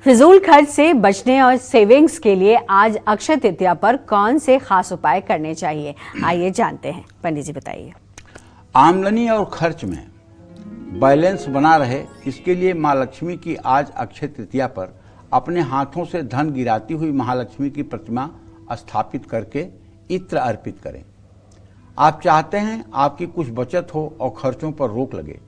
फिजूल खर्च से बचने और सेविंग्स के लिए आज अक्षय तृतीया पर कौन से खास उपाय करने चाहिए, आइए जानते हैं। पंडित जी बताइए। आमदनी और खर्च में बैलेंस बना रहे, इसके लिए माँ लक्ष्मी की आज अक्षय तृतीया पर अपने हाथों से धन गिराती हुई महालक्ष्मी की प्रतिमा स्थापित करके इत्र अर्पित करें। आप चाहते हैं आपकी कुछ बचत हो और खर्चों पर रोक लगे,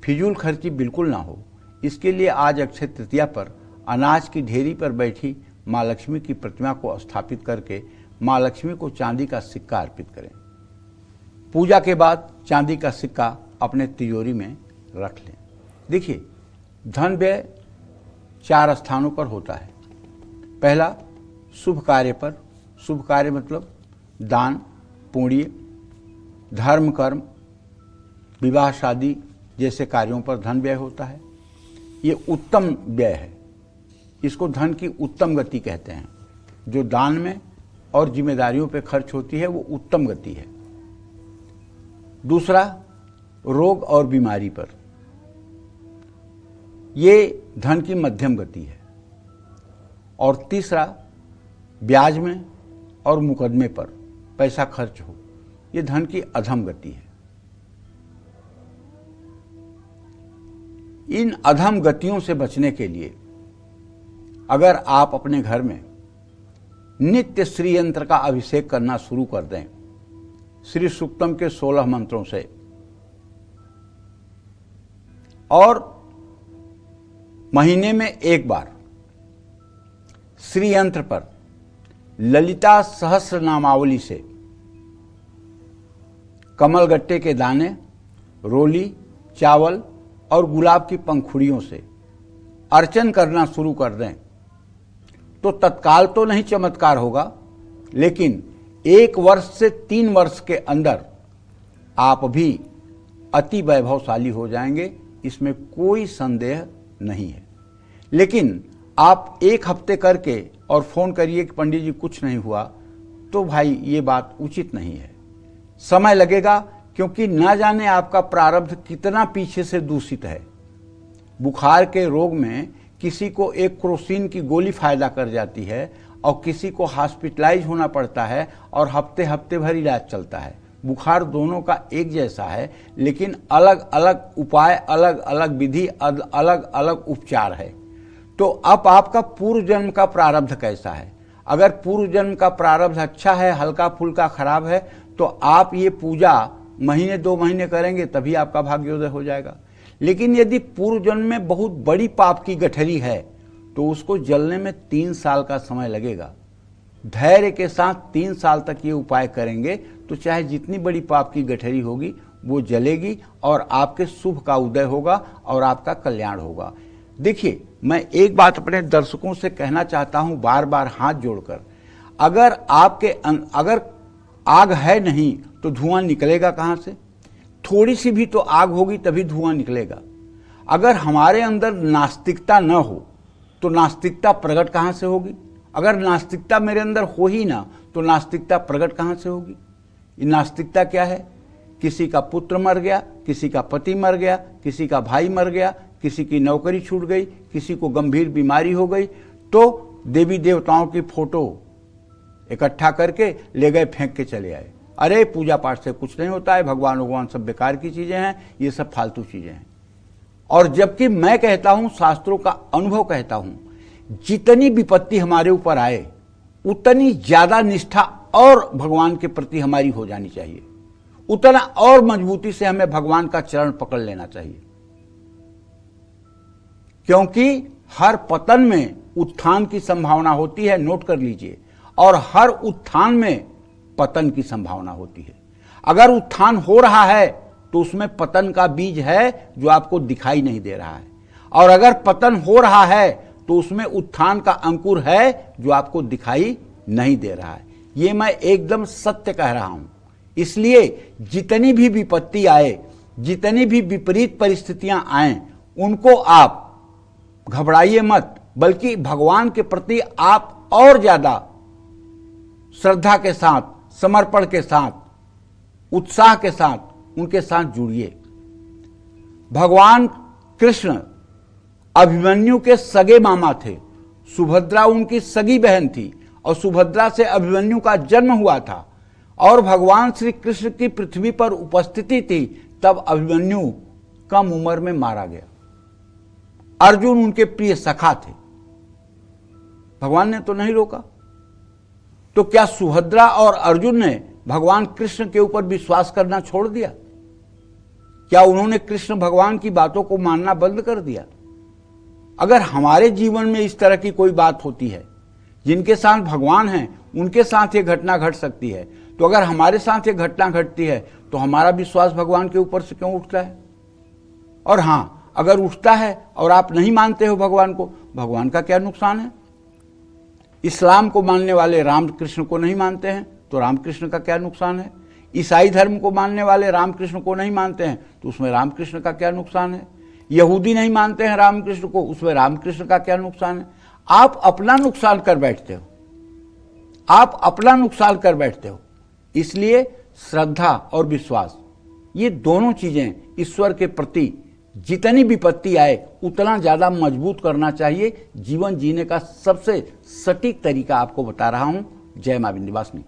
फिजूल खर्ची बिल्कुल ना हो, इसके लिए आज अक्षय तृतीया पर अनाज की ढेरी पर बैठी माँ लक्ष्मी की प्रतिमा को स्थापित करके माँ लक्ष्मी को चांदी का सिक्का अर्पित करें। पूजा के बाद चांदी का सिक्का अपने तिजोरी में रख लें। देखिए, धन व्यय 4 स्थानों पर होता है। पहला, शुभ कार्य पर। शुभ कार्य मतलब दान, पुण्य, धर्म, कर्म, विवाह, शादी जैसे कार्यों पर धन व्यय होता है। ये उत्तम व्यय है, इसको धन की उत्तम गति कहते हैं। जो दान में और जिम्मेदारियों पे खर्च होती है वो उत्तम गति है। दूसरा, रोग और बीमारी पर, ये धन की मध्यम गति है। और तीसरा, ब्याज में और मुकदमे पर पैसा खर्च हो, ये धन की अधम गति है। इन अधम गतियों से बचने के लिए अगर आप अपने घर में नित्य श्री यंत्र का अभिषेक करना शुरू कर दें, श्री सूक्तम के 16 मंत्रों से, और महीने में एक बार श्री यंत्र पर ललिता सहस्र नामावली से कमलगट्टे के दाने, रोली, चावल और गुलाब की पंखुड़ियों से अर्चन करना शुरू कर दें तो तत्काल तो नहीं चमत्कार होगा, लेकिन 1 वर्ष से 3 वर्ष के अंदर आप भी अति वैभवशाली हो जाएंगे, इसमें कोई संदेह नहीं है। लेकिन आप 1 हफ्ते करके और फोन करिए कि पंडित जी कुछ नहीं हुआ, तो भाई ये बात उचित नहीं है। समय लगेगा, क्योंकि ना जाने आपका प्रारब्ध कितना पीछे से दूषित है। बुखार के रोग में किसी को एक क्रोसिन की गोली फायदा कर जाती है और किसी को हॉस्पिटलाइज होना पड़ता है और हफ्ते हफ्ते भर इलाज चलता है। बुखार दोनों का एक जैसा है, लेकिन अलग अलग उपाय, अलग अलग विधि, अलग अलग उपचार है। तो अब आपका पूर्व जन्म का प्रारब्ध कैसा है? अगर पूर्व जन्म का प्रारब्ध अच्छा है, हल्का फुल्का खराब है, तो आप ये पूजा महीने 2 महीने करेंगे तभी आपका भाग्योदय हो जाएगा। लेकिन यदि पूर्व जन्म में बहुत बड़ी पाप की गठरी है तो उसको जलने में 3 साल का समय लगेगा। धैर्य के साथ 3 साल तक ये उपाय करेंगे तो चाहे जितनी बड़ी पाप की गठरी होगी वो जलेगी और आपके शुभ का उदय होगा और आपका कल्याण होगा। देखिए, मैं एक बात अपने दर्शकों से कहना चाहता हूं बार बार हाथ जोड़कर, अगर आग है नहीं तो धुआं निकलेगा कहां से? थोड़ी सी भी तो आग होगी तभी धुआं निकलेगा। अगर हमारे अंदर नास्तिकता न हो तो नास्तिकता प्रकट कहां से होगी? अगर नास्तिकता मेरे अंदर हो ही ना तो नास्तिकता प्रकट कहां से होगी? ये नास्तिकता क्या है? किसी का पुत्र मर गया, किसी का पति मर गया, किसी का भाई मर गया, किसी की नौकरी छूट गई, किसी को गंभीर बीमारी हो गई, तो देवी देवताओं की फोटो इकट्ठा करके ले गए, फेंक के चले आए। अरे पूजा पाठ से कुछ नहीं होता है, भगवान सब बेकार की चीजें हैं, ये सब फालतू चीजें हैं। और जबकि मैं कहता हूं, शास्त्रों का अनुभव कहता हूं, जितनी विपत्ति हमारे ऊपर आए उतनी ज्यादा निष्ठा और भगवान के प्रति हमारी हो जानी चाहिए, उतना और मजबूती से हमें भगवान का चरण पकड़ लेना चाहिए। क्योंकि हर पतन में उत्थान की संभावना होती है, नोट कर लीजिए, और हर उत्थान में पतन की संभावना होती है। अगर उत्थान हो रहा है तो उसमें पतन का बीज है जो आपको दिखाई नहीं दे रहा है, और अगर पतन हो रहा है तो उसमें उत्थान का अंकुर है जो आपको दिखाई नहीं दे रहा है। ये मैं एकदम सत्य कह रहा हूं। इसलिए जितनी भी विपत्ति आए, जितनी भी विपरीत परिस्थितियां आए, उनको आप घबराइए मत, बल्कि भगवान के प्रति आप और ज्यादा श्रद्धा के साथ, समर्पण के साथ, उत्साह के साथ उनके साथ जुड़िए। भगवान कृष्ण अभिमन्यु के सगे मामा थे, सुभद्रा उनकी सगी बहन थी और सुभद्रा से अभिमन्यु का जन्म हुआ था और भगवान श्री कृष्ण की पृथ्वी पर उपस्थिति थी, तब अभिमन्यु कम उम्र में मारा गया। अर्जुन उनके प्रिय सखा थे, भगवान ने तो नहीं रोका। तो क्या सुभद्रा और अर्जुन ने भगवान कृष्ण के ऊपर विश्वास करना छोड़ दिया? क्या उन्होंने कृष्ण भगवान की बातों को मानना बंद कर दिया? अगर हमारे जीवन में इस तरह की कोई बात होती है, जिनके साथ भगवान हैं उनके साथ ये घटना घट सकती है, तो अगर हमारे साथ ये घटना घटती है तो हमारा विश्वास भगवान के ऊपर से क्यों उठता है? और हां, अगर उठता है और आप नहीं मानते हो भगवान को, भगवान का क्या नुकसान है? इस्लाम को मानने वाले रामकृष्ण को नहीं मानते हैं तो रामकृष्ण का क्या नुकसान है? ईसाई धर्म को मानने वाले रामकृष्ण को नहीं मानते हैं तो उसमें रामकृष्ण का क्या नुकसान है? यहूदी नहीं मानते हैं रामकृष्ण को, उसमें रामकृष्ण का क्या नुकसान है? आप अपना नुकसान कर बैठते हो, आप अपना नुकसान कर बैठते हो। इसलिए श्रद्धा और विश्वास, ये दोनों चीजें ईश्वर के प्रति जितनी विपत्ति आए उतना ज्यादा मजबूत करना चाहिए। जीवन जीने का सबसे सटीक तरीका आपको बता रहा हूं। जय मां विंध्यवासिनी।